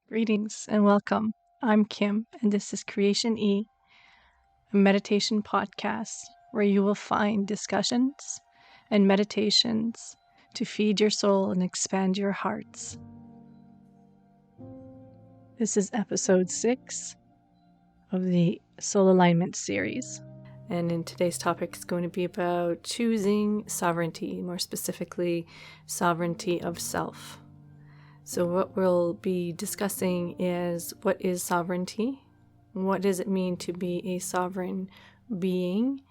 Greetings and welcome. I'm Kim, and this is Creation E, a meditation podcast where you will find discussions and meditations to feed your soul and expand your hearts. This is episode 6 of the Soul Alignment series. And in today's topic is going to be about choosing sovereignty, more specifically, sovereignty of self. So what we'll be discussing is what is sovereignty, what does it mean to be a sovereign being,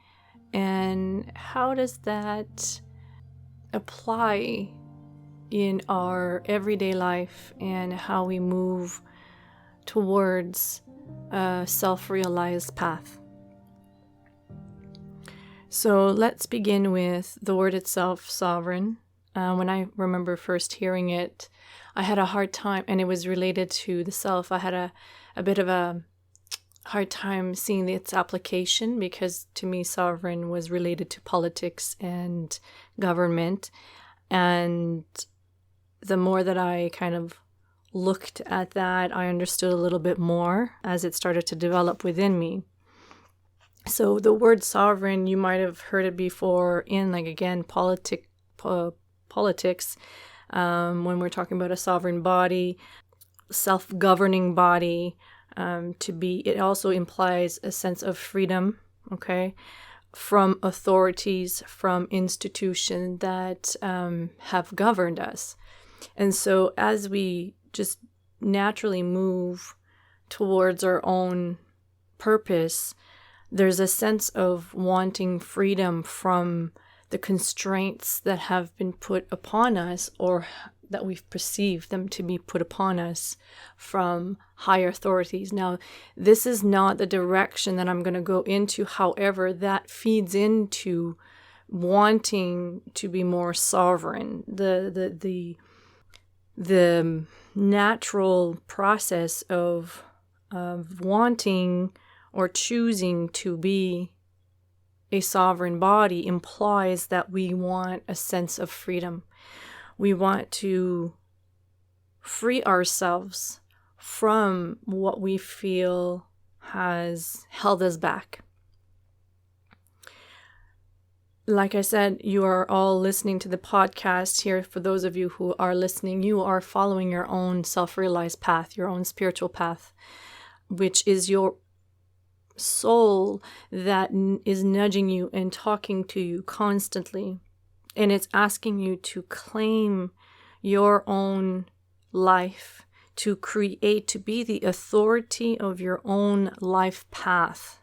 and how does that apply in our everyday life and how we move towards a self-realized path. So let's begin with the word itself, sovereign. When I remember first hearing it, I had a hard time, and it was related to the self. I had a bit of a hard time seeing its application because to me, sovereign was related to politics and government. And the more that I kind of looked at that, I understood a little bit more as it started to develop within me. So the word sovereign, you might have heard it before in, politics. When we're talking about a sovereign body, self-governing body, it also implies a sense of freedom, okay, from authorities, from institutions that have governed us. And so as we just naturally move towards our own purpose, there's a sense of wanting freedom from the constraints that have been put upon us or that we've perceived them to be put upon us from higher authorities. Now, this is not the direction that I'm going to go into. However, that feeds into wanting to be more sovereign. The natural process of wanting or choosing to be a sovereign body implies that we want a sense of freedom. We want to free ourselves from what we feel has held us back. Like I said, you are all listening to the podcast here. For those of you who are listening, you are following your own self-realized path, your own spiritual path, which is your soul that is nudging you and talking to you constantly, and it's asking you to claim your own life, to create, to be the authority of your own life path.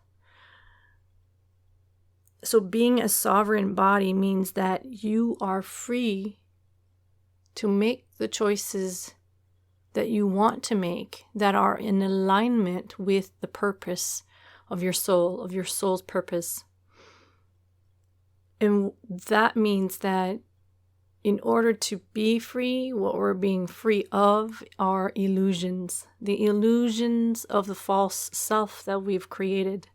So being a sovereign body means that you are free to make the choices that you want to make that are in alignment with the purpose of your soul, of your soul's purpose. And that means that in order to be free, what we're being free of are illusions, the illusions of the false self that we've created.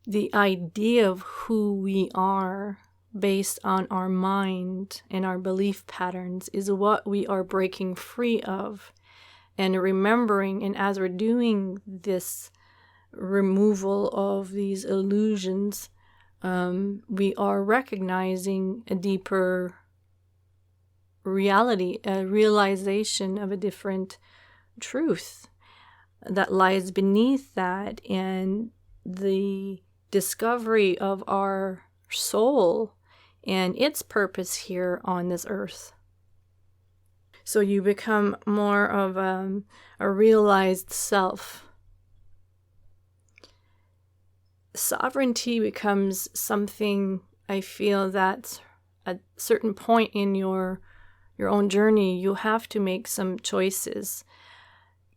The idea of who we are based on our mind and our belief patterns is what we are breaking free of. And remembering, and as we're doing this removal of these illusions, we are recognizing a deeper reality, a realization of a different truth that lies beneath that, and the discovery of our soul and its purpose here on this earth. So you become more of a realized self. Sovereignty becomes something, I feel, that at a certain point in your own journey, you have to make some choices.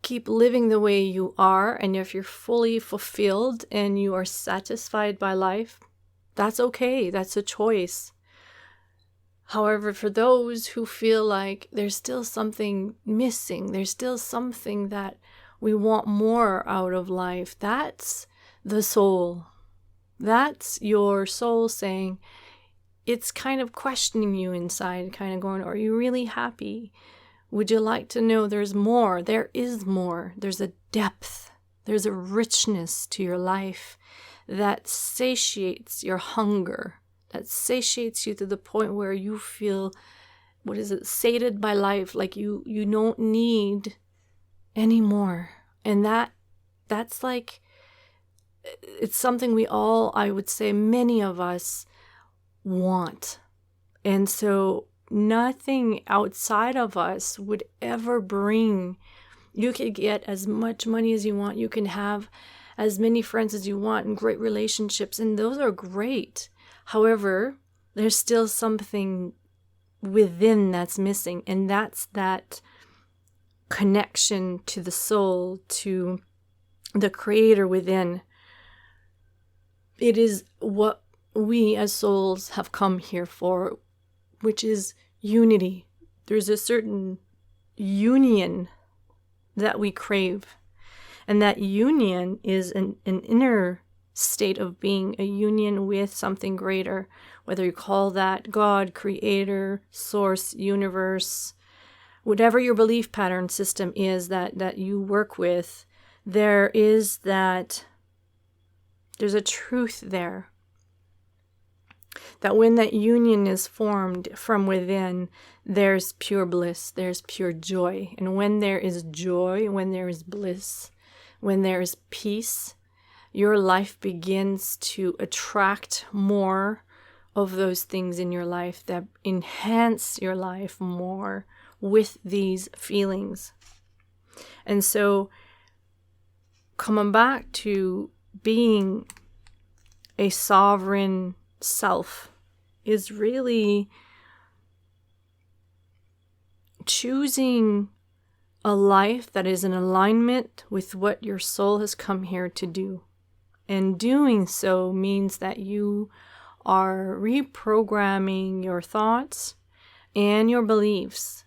Keep living the way you are, and if you're fully fulfilled and you are satisfied by life, that's okay. That's a choice. However, for those who feel like there's still something missing, there's still something that we want more out of life, that's the soul. That's your soul saying, it's kind of questioning you inside, kind of going, are you really happy Would you like to know there's more? There is more. There's a depth. There's a richness to your life that satiates your hunger, that satiates you to the point where you feel, sated by life, like you don't need any more. And that's like, it's something we all, I would say many of us want. And so nothing outside of us would ever bring. You could get as much money as you want. You can have as many friends as you want and great relationships. And those are great. However, there's still something within that's missing. And that's that connection to the soul, to the creator within. It is what we as souls have come here for, which is unity. There's a certain union that we crave. And that union is an inner state of being, a union with something greater, whether you call that God, creator, source, universe, whatever your belief pattern system is that you work with, there's a truth there. That when that union is formed from within, there's pure bliss, there's pure joy. And when there is joy, when there is bliss, when there is peace, your life begins to attract more of those things in your life that enhance your life more with these feelings. And so, coming back to being a sovereign self is really choosing a life that is in alignment with what your soul has come here to do. And doing so means that you are reprogramming your thoughts and your beliefs.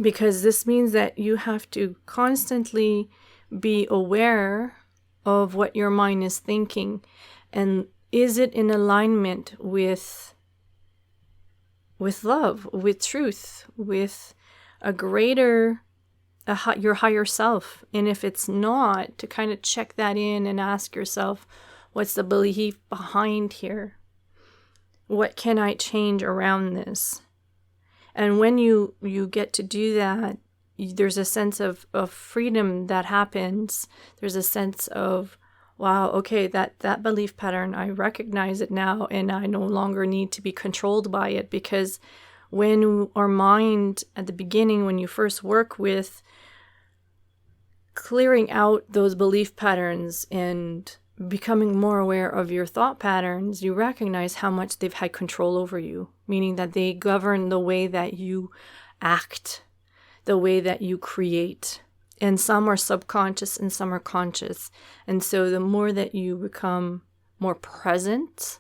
Because this means that you have to constantly be aware of what your mind is thinking. And is it in alignment with love, with truth, with a greater, your higher self? And if it's not, to kind of check that in and ask yourself, what's the belief behind here? What can I change around this? And when you get to do that, there's a sense of freedom that happens. There's a sense of, wow, okay, that belief pattern, I recognize it now, and I no longer need to be controlled by it. Because when our mind, at the beginning, when you first work with clearing out those belief patterns and becoming more aware of your thought patterns, you recognize how much they've had control over you, meaning that they govern the way that you act, the way that you create. And some are subconscious and some are conscious. And so the more that you become more present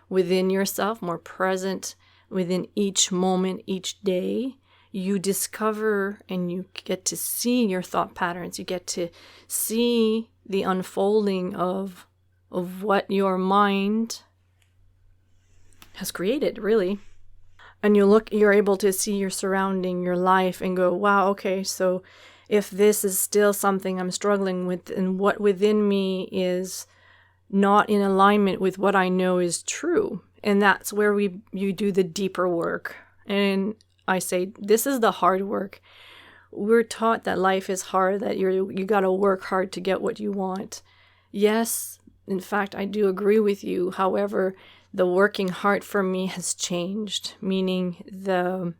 within yourself, more present within each moment, each day, you discover and you get to see your thought patterns. You get to see the unfolding of what your mind has created, really. And you're able to see your surrounding, your life, and go, wow, okay, so if this is still something I'm struggling with, and what within me is not in alignment with what I know is true. And that's where you do the deeper work. And I say, this is the hard work. We're taught that life is hard, that you got to work hard to get what you want. Yes, in fact, I do agree with you. However, the working hard for me has changed, meaning the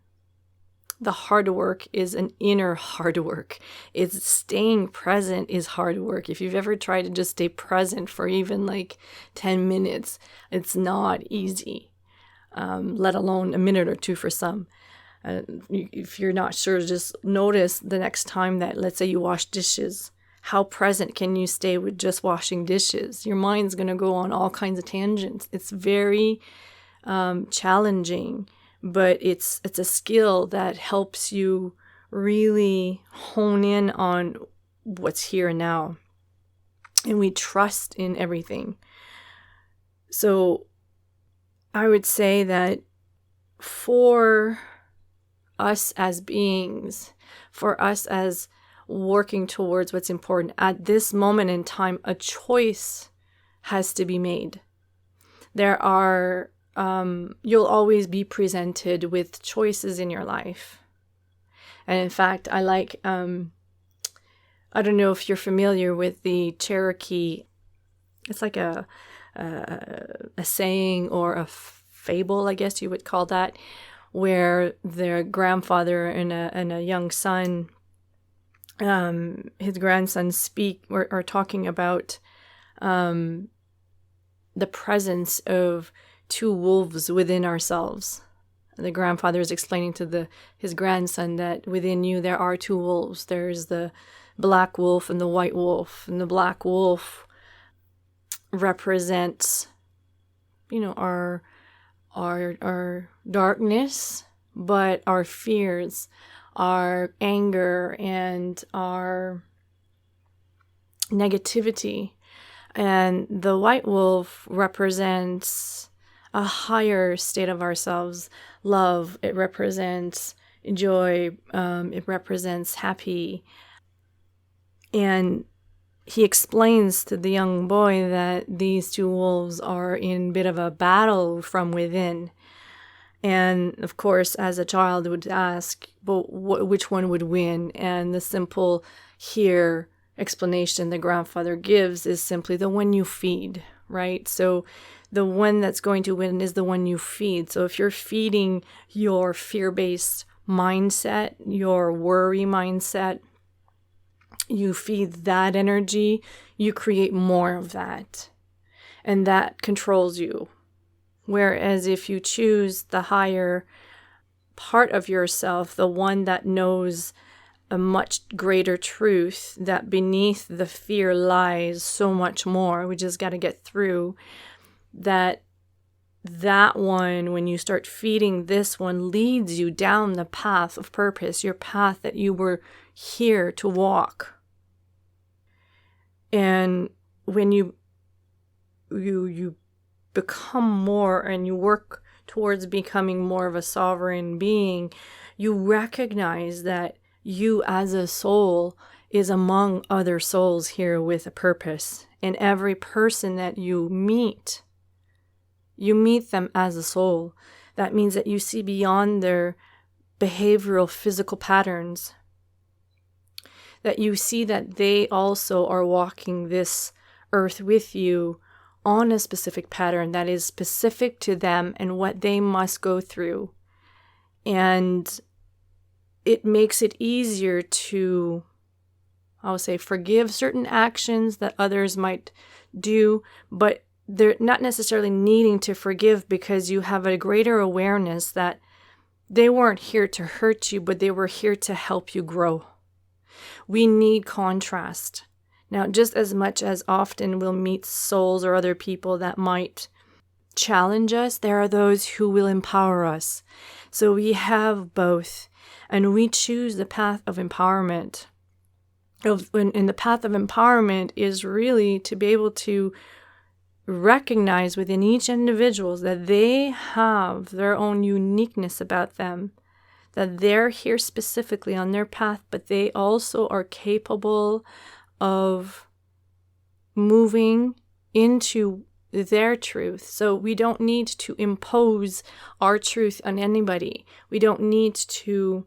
hard work is an inner hard work. It's staying present is hard work. If you've ever tried to just stay present for even like 10 minutes, it's not easy, let alone a minute or two for some. If you're not sure, just notice the next time that, let's say you wash dishes, how present can you stay with just washing dishes? Your mind's going to go on all kinds of tangents. It's very challenging, but it's a skill that helps you really hone in on what's here and now. And we trust in everything. So I would say that for us as beings, for us as working towards what's important. At this moment in time, a choice has to be made. There are, you'll always be presented with choices in your life. And in fact, I like, I don't know if you're familiar with the Cherokee. It's like a saying or a fable, I guess you would call that, where their grandfather and a young son, his grandson are talking about the presence of two wolves within ourselves. The grandfather is explaining to his grandson that within you there are two wolves. There's the black wolf and the white wolf. And the black wolf represents, our darkness, but our fears, our anger, and our negativity. And the white wolf represents a higher state of ourselves, love. It represents joy. It represents happy. And he explains to the young boy that these two wolves are in a bit of a battle from within. And of course, as a child would ask, but which one would win? And the simple explanation the grandfather gives is simply the one you feed, right? So the one that's going to win is the one you feed. So if you're feeding your fear-based mindset, your worry mindset, you feed that energy, you create more of that. And that controls you. Whereas if you choose the higher part of yourself, the one that knows a much greater truth, that beneath the fear lies so much more, we just got to get through, that one, when you start feeding this one, leads you down the path of purpose, your path that you were here to walk. And when you become more and you work towards becoming more of a sovereign being, you recognize that you as a soul is among other souls here with a purpose. And every person that you meet them as a soul. That means that you see beyond their behavioral, physical patterns. That you see that they also are walking this earth with you on a specific pattern that is specific to them and what they must go through. And it makes it easier to, forgive certain actions that others might do, but they're not necessarily needing to forgive because you have a greater awareness that they weren't here to hurt you, but they were here to help you grow. We need contrast. Now, just as much as often we'll meet souls or other people that might challenge us, there are those who will empower us. So we have both, and we choose the path of empowerment. And the path of empowerment is really to be able to recognize within each individual that they have their own uniqueness about them, that they're here specifically on their path, but they also are capable of moving into their truth. So we don't need to impose our truth on anybody. We don't need to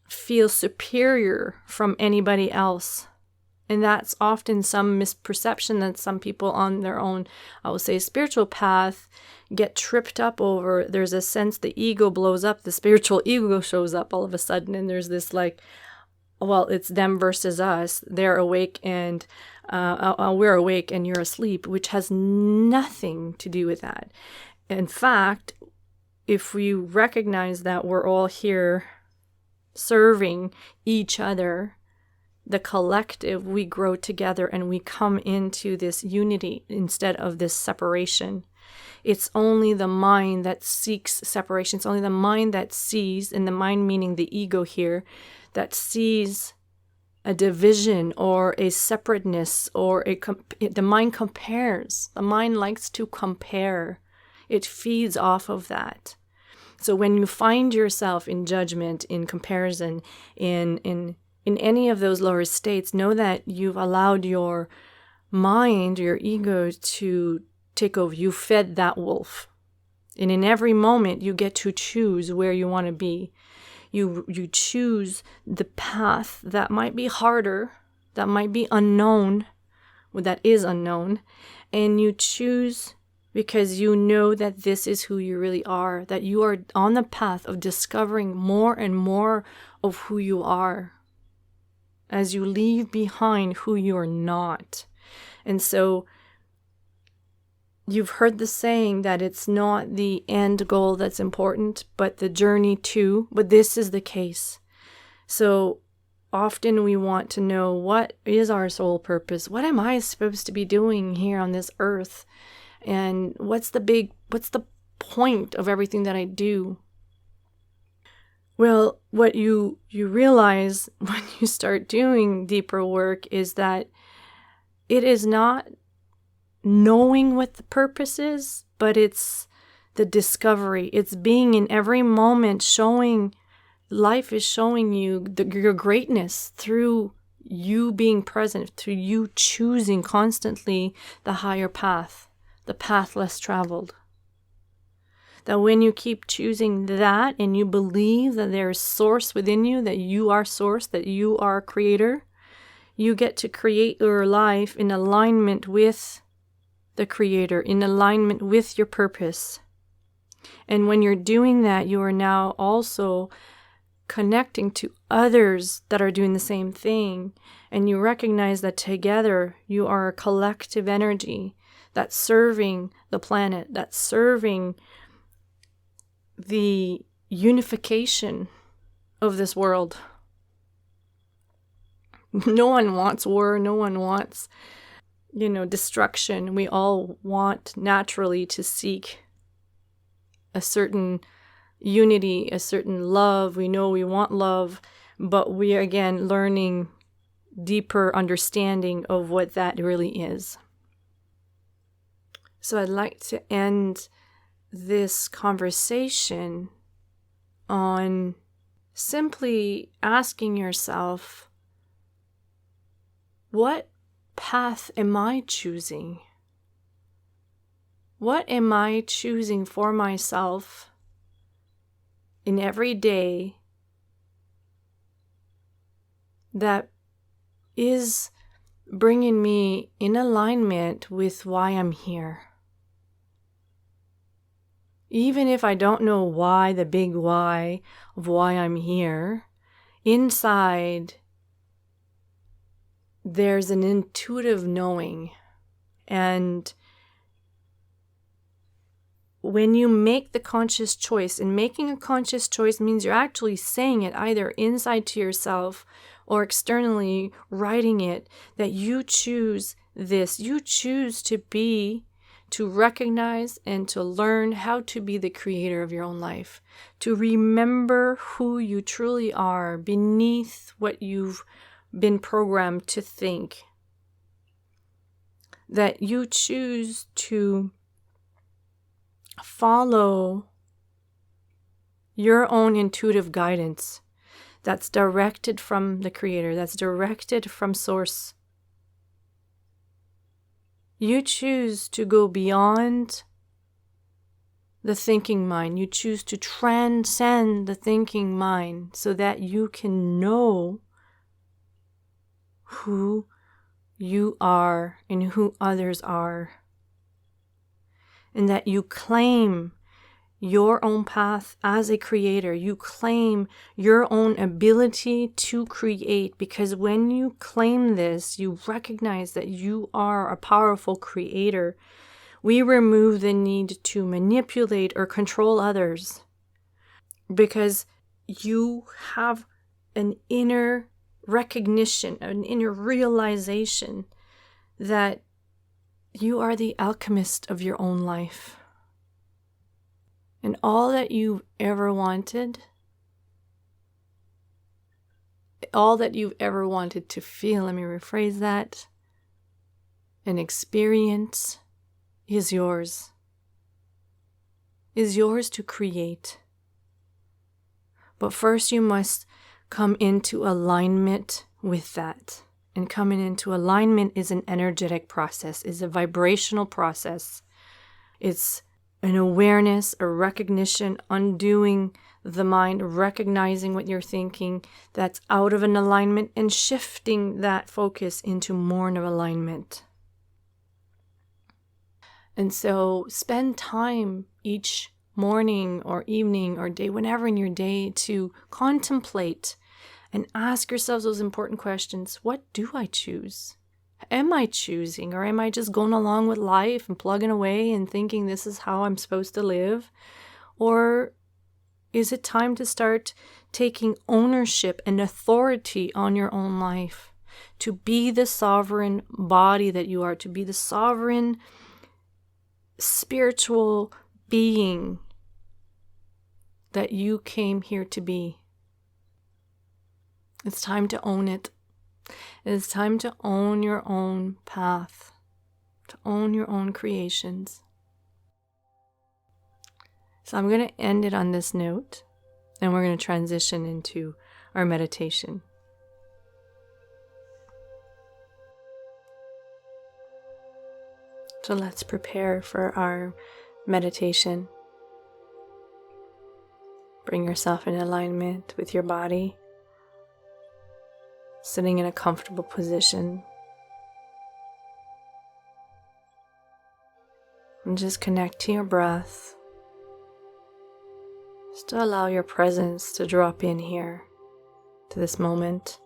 feel superior from anybody else. And that's often some misperception that some people on their own, spiritual path get tripped up over. There's a sense the ego blows up, the spiritual ego shows up all of a sudden, and there's this it's them versus us. They're awake and we're awake and you're asleep, which has nothing to do with that. In fact, if we recognize that we're all here serving each other, the collective, we grow together and we come into this unity instead of this separation. It's only the mind that seeks separation. It's only the mind that sees, and the mind meaning the ego here, that sees a division or a separateness or the mind compares. The mind likes to compare. It feeds off of that. So when you find yourself in judgment, in comparison, in any of those lower states, know that you've allowed your mind, your ego to take over. You fed that wolf. And in every moment, you get to choose where you want to be. You choose the path that might be harder, that might be unknown, or that is unknown. And you choose because you know that this is who you really are, that you are on the path of discovering more and more of who you are as you leave behind who you are not. And so you've heard the saying that it's not the end goal that's important, but the journey too. But this is the case. So often we want to know, what is our soul purpose? What am I supposed to be doing here on this earth? And what's the point of everything that I do? Well, what you realize when you start doing deeper work is that it is not knowing what the purpose is, but it's the discovery. It's being in every moment, life is showing you your greatness through you being present, through you choosing constantly the higher path, the path less traveled. That when you keep choosing that and you believe that there is source within you, that you are source, that you are creator, you get to create your life in alignment with the creator, in alignment with your purpose. And when you're doing that, you are now also connecting to others that are doing the same thing. And you recognize that together you are a collective energy that's serving the planet, that's serving the unification of this world. No one wants war. No one wants, destruction. We all want naturally to seek a certain unity, a certain love. We know we want love, but we are again learning deeper understanding of what that really is. So I'd like to end this conversation on simply asking yourself, what path am I choosing? What am I choosing for myself in every day that is bringing me in alignment with why I'm here? Even if I don't know why, the big why of why I'm here, inside there's an intuitive knowing. And when you make the conscious choice, and making a conscious choice means you're actually saying it either inside to yourself or externally writing it, that you choose this. You choose to recognize and to learn how to be the creator of your own life, to remember who you truly are beneath what you've been programmed to think, that you choose to follow your own intuitive guidance that's directed from the creator, that's directed from source. You choose to go beyond the thinking mind. You choose to transcend the thinking mind so that you can know who you are and who others are. And that you claim your own path as a creator. You claim your own ability to create, because when you claim this, you recognize that you are a powerful creator. We remove the need to manipulate or control others because you have an inner recognition, an inner realization that you are the alchemist of your own life. And all that you've ever wanted, all that you've ever wanted to feel, let me rephrase that, an experience is yours to create. But first you must come into alignment with that. And coming into alignment is an energetic process, is a vibrational process. It's an awareness, a recognition, undoing the mind, recognizing what you're thinking that's out of an alignment and shifting that focus into more of alignment. And so spend time each morning or evening or day, whenever in your day, to contemplate and ask yourselves those important questions. What do I choose? Am I choosing, or am I just going along with life and plugging away and thinking this is how I'm supposed to live? Or is it time to start taking ownership and authority on your own life, to be the sovereign body that you are, to be the sovereign spiritual being that you came here to be? It's time to own it. It is time to own your own path, to own your own creations. So I'm going to end it on this note, and we're going to transition into our meditation. So let's prepare for our meditation. Bring yourself in alignment with your body, sitting in a comfortable position. And just connect to your breath. Just allow your presence to drop in here, to this moment.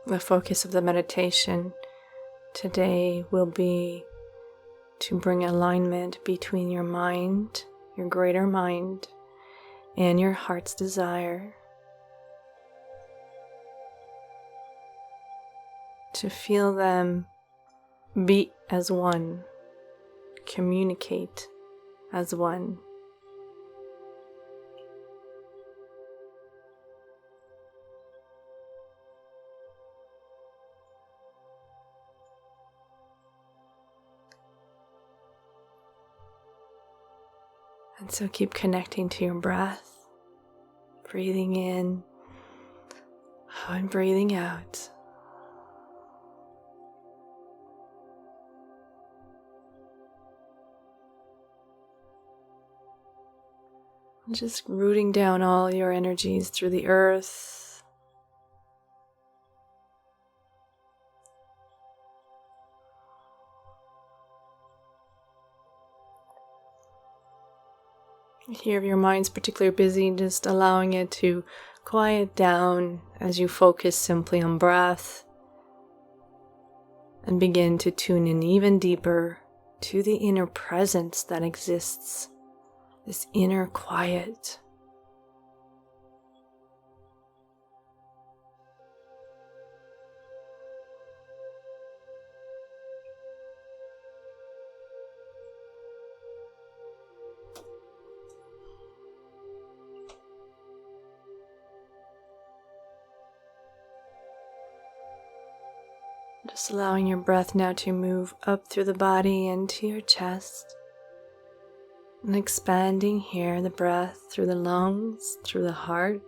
The focus of the meditation today will be to bring alignment between your mind, your greater mind, and your heart's desire. To feel them beat as one, communicate as one. And so keep connecting to your breath, breathing in and breathing out. And just rooting down all your energies through the earth. Here, if your mind's particularly busy, just allowing it to quiet down as you focus simply on breath and begin to tune in even deeper to the inner presence that exists, this inner quiet. Just allowing your breath now to move up through the body into your chest. And expanding here the breath through the lungs, through the heart.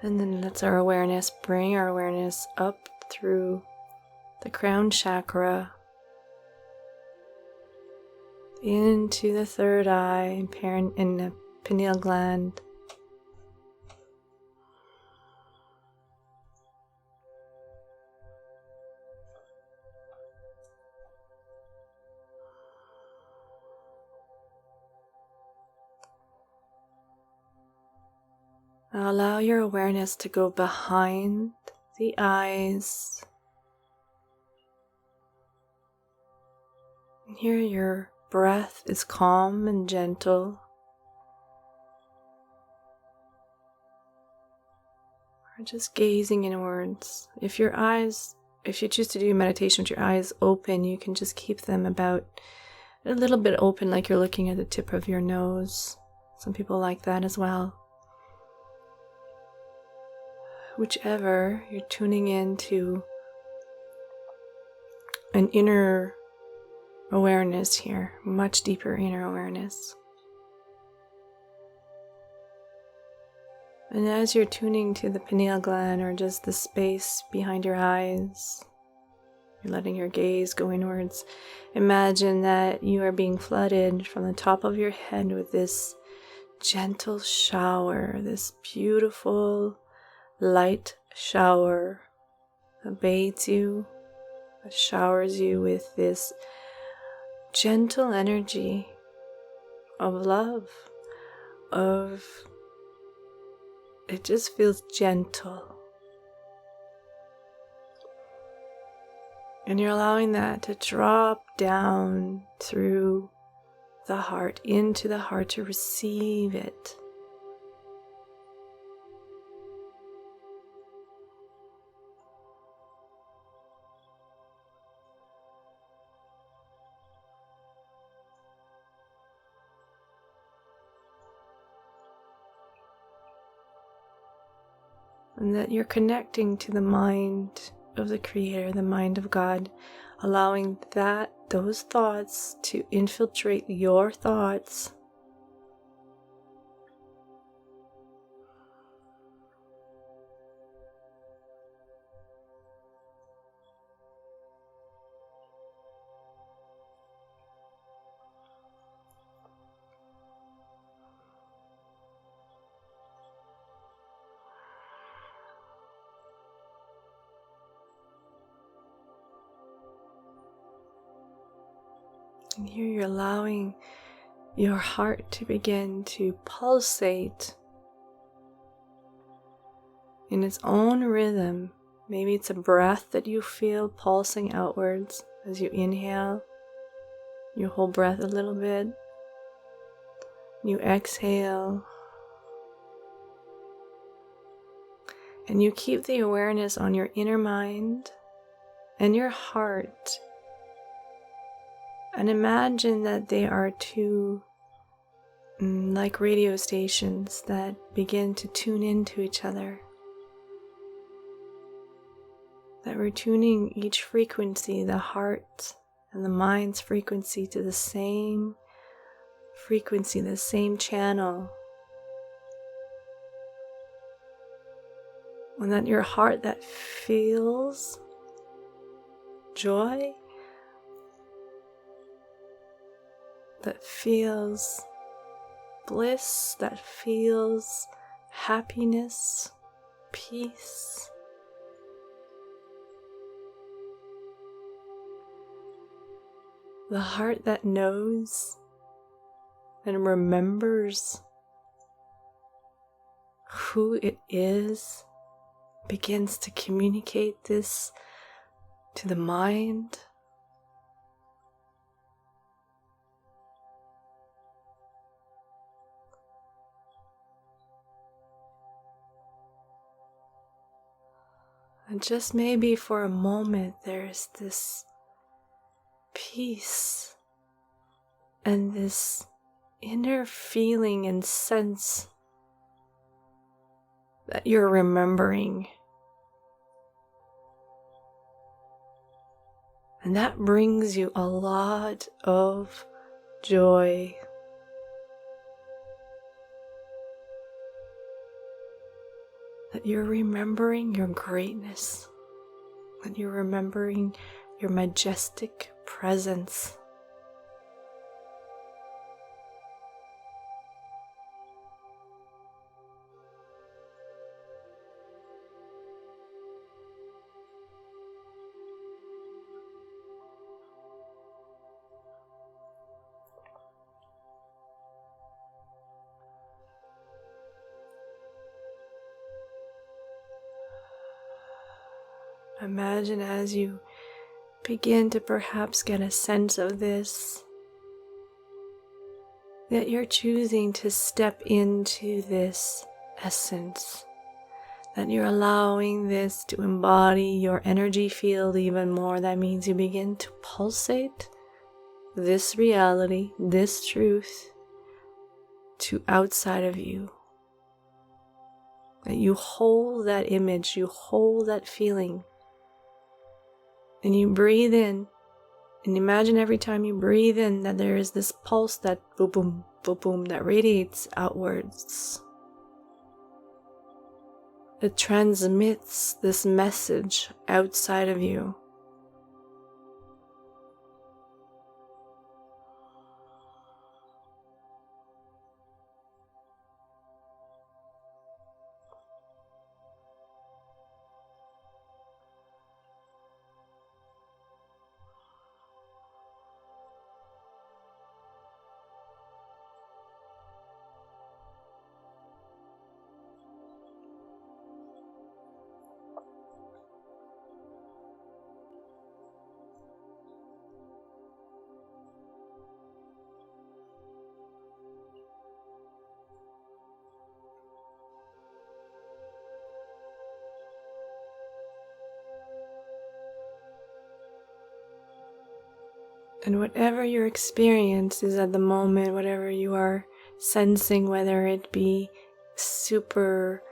And then let's bring our awareness up through the crown chakra, into the third eye and the pineal gland. Now allow your awareness to go behind the eyes. And here your breath is calm and gentle. just gazing inwards. If you choose to do meditation with your eyes open, you can just keep them about a little bit open, like you're looking at the tip of your nose. Some people like that as well. Whichever, you're tuning into an inner awareness here, much deeper inner awareness. And as you're tuning to the pineal gland or just the space behind your eyes, you're letting your gaze go inwards. Imagine that you are being flooded from the top of your head with this gentle shower, this beautiful light shower that bathes you, that showers you with this gentle energy of love, it just feels gentle. And you're allowing that to drop down through the heart, into the heart, to receive it. And that you're connecting to the mind of the Creator, the mind of God, allowing those thoughts to infiltrate your thoughts. And here you're allowing your heart to begin to pulsate in its own rhythm. Maybe it's a breath that you feel pulsing outwards as you inhale. You hold breath a little bit. You exhale. And you keep the awareness on your inner mind and your heart. And imagine that they are two like radio stations that begin to tune into each other. That we're tuning each frequency, the heart and the mind's frequency, to the same frequency, the same channel. And that your heart that feels joy, that feels bliss, that feels happiness, peace. The heart that knows and remembers who it is begins to communicate this to the mind. And just maybe for a moment, there's this peace and this inner feeling and sense that you're remembering. And that brings you a lot of joy. That you're remembering your greatness, that you're remembering your majestic presence. Imagine as you begin to perhaps get a sense of this, that you're choosing to step into this essence, that you're allowing this to embody your energy field even more. That means you begin to pulsate this reality, this truth, to outside of you. That you hold that image, you hold that feeling, and you breathe in. And imagine every time you breathe in that there is this pulse that boom, boom, boom, boom, that radiates outwards. It transmits this message outside of you. And whatever your experience is at the moment, whatever you are sensing, whether it be super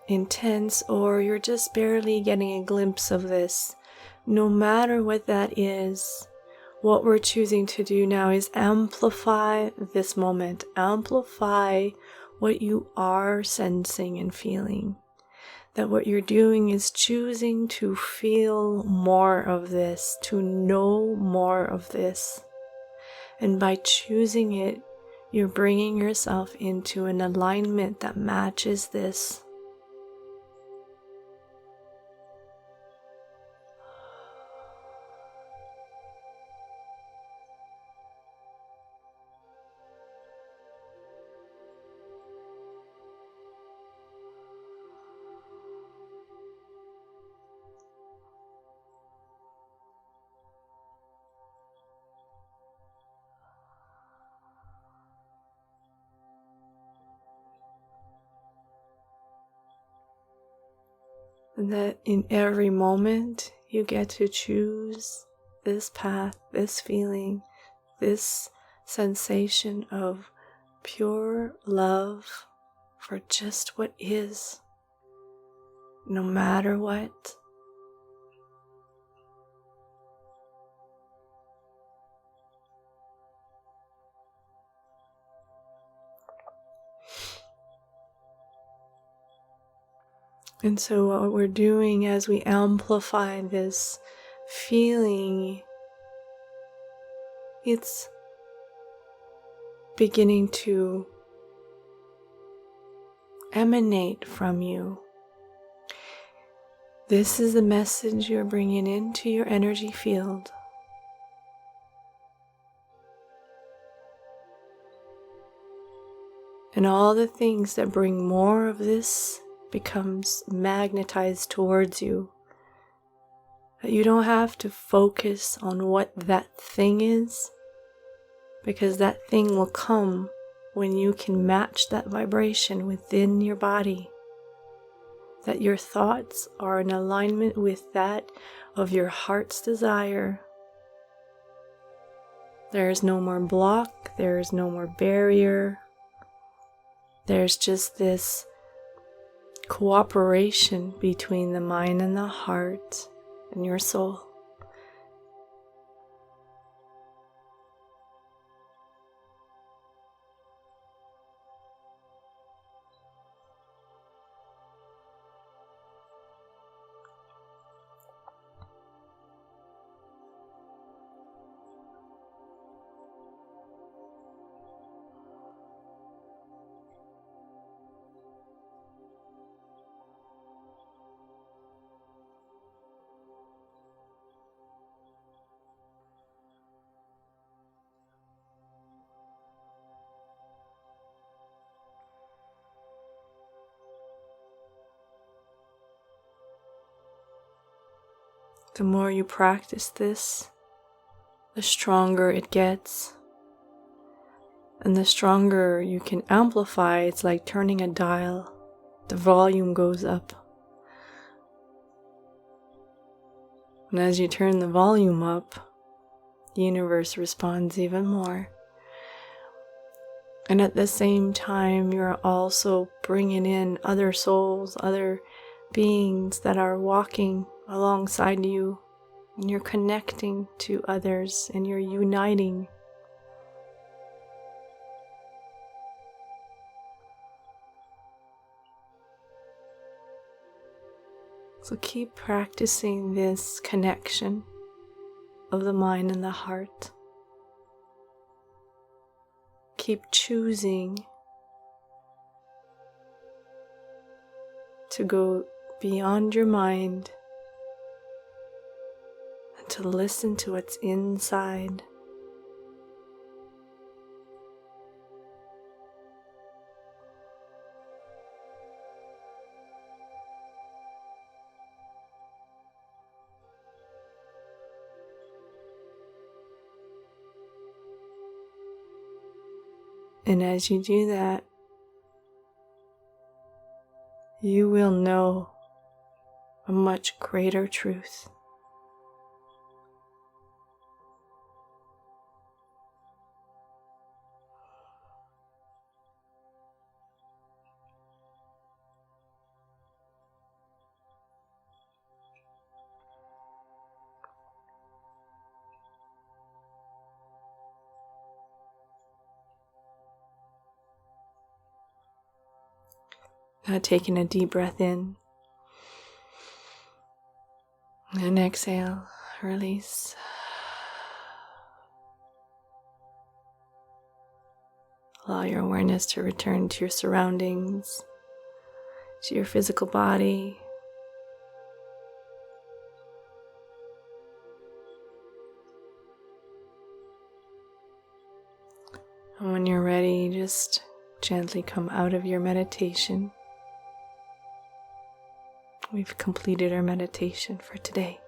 intense or you're just barely getting a glimpse of this, no matter what that is, what we're choosing to do now is amplify this moment, amplify what you are sensing and feeling. That what you're doing is choosing to feel more of this, to know more of this. And by choosing it, you're bringing yourself into an alignment that matches this. And that in every moment you get to choose this path, this feeling, this sensation of pure love for just what is, no matter what. And so what we're doing as we amplify this feeling, it's beginning to emanate from you. This is the message you're bringing into your energy field. And all the things that bring more of this becomes magnetized towards you. That you don't have to focus on what that thing is, because that thing will come when you can match that vibration within your body. That your thoughts are in alignment with that of your heart's desire. There is no more block, there is no more barrier. There's just this cooperation between the mind and the heart and your soul. The more you practice this, the stronger it gets. And the stronger you can amplify, it's like turning a dial. The volume goes up And as you turn the volume up, the universe responds even more. And at the same time, you're also bringing in other souls, other beings that are walking alongside you. And you're connecting to others and you're uniting. So keep practicing this connection of the mind and the heart. Keep choosing to go beyond your mind and to listen to what's inside. And as you do that, you will know a much greater truth. Now taking a deep breath in and exhale, release. Allow your awareness to return to your surroundings, to your physical body. And when you're ready, just gently come out of your meditation. We've completed our meditation for today.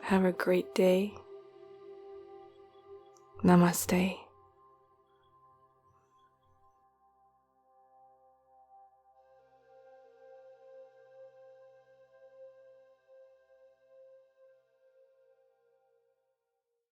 Have a great day. Namaste.